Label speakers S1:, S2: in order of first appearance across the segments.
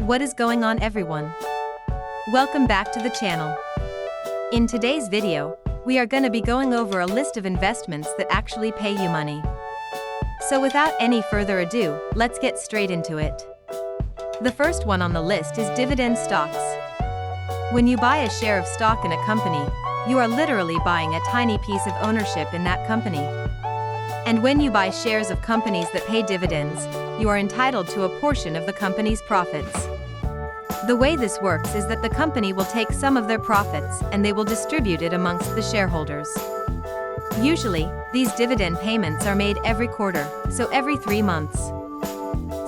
S1: What is going on, everyone? Welcome back to the channel. In today's video, we are going to be going over a list of investments that actually pay you money. So without any further ado, let's get straight into it. The first one on the list is dividend stocks. When you buy a share of stock in a company, you are literally buying a tiny piece of ownership in that company. And when you buy shares of companies that pay dividends, you are entitled to a portion of the company's profits. The way this works is that the company will take some of their profits and they will distribute it amongst the shareholders. Usually, these dividend payments are made every quarter, so every 3 months.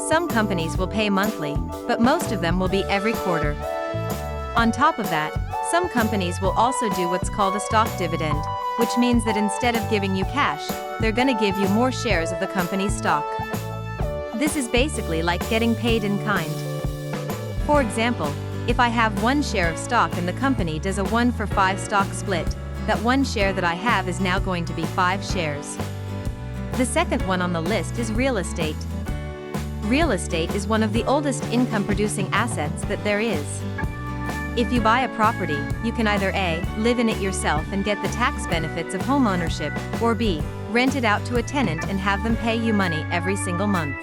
S1: Some companies will pay monthly, but most of them will be every quarter. On top of that, some companies will also do what's called a stock dividend, which means that instead of giving you cash, they're going to give you more shares of the company's stock. This is basically like getting paid in kind. For example, if I have 1 share of stock and the company does a 1-for-5 stock split, that 1 share that I have is now going to be 5 shares. The second one on the list is real estate. Real estate is one of the oldest income-producing assets that there is. If you buy a property, you can either A, live in it yourself and get the tax benefits of homeownership, or B, rent it out to a tenant and have them pay you money every single month.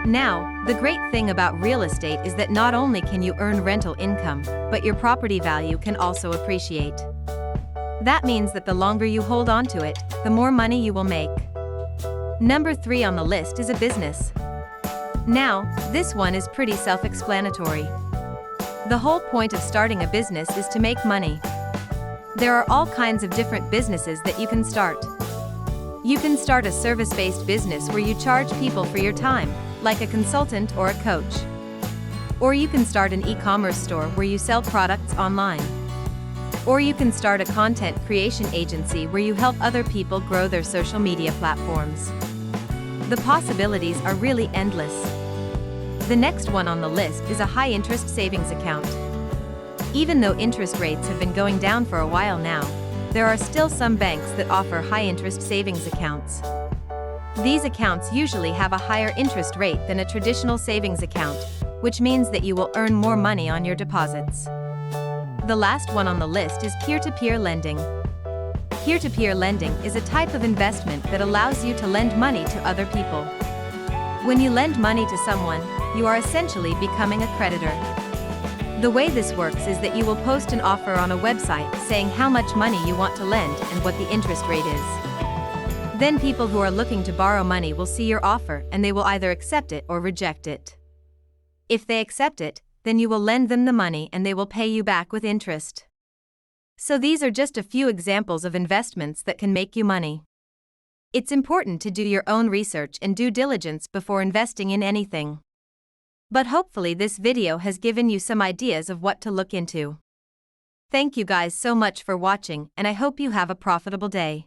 S1: Now, the great thing about real estate is that not only can you earn rental income, but your property value can also appreciate. That means that the longer you hold on to it, the more money you will make. Number 3 on the list is a business. Now, this one is pretty self-explanatory. The whole point of starting a business is to make money. There are all kinds of different businesses that you can start. You can start a service-based business where you charge people for your time, like a consultant or a coach. Or you can start an e-commerce store where you sell products online. Or you can start a content creation agency where you help other people grow their social media platforms. The possibilities are really endless. The next one on the list is a high-interest savings account. Even though interest rates have been going down for a while now, there are still some banks that offer high-interest savings accounts. These accounts usually have a higher interest rate than a traditional savings account, which means that you will earn more money on your deposits. The last one on the list is peer-to-peer lending. Peer-to-peer lending is a type of investment that allows you to lend money to other people. When you lend money to someone, you are essentially becoming a creditor. The way this works is that you will post an offer on a website saying how much money you want to lend and what the interest rate is. Then people who are looking to borrow money will see your offer and they will either accept it or reject it. If they accept it, then you will lend them the money and they will pay you back with interest. So these are just a few examples of investments that can make you money. It's important to do your own research and due diligence before investing in anything. But hopefully this video has given you some ideas of what to look into. Thank you guys so much for watching and I hope you have a profitable day.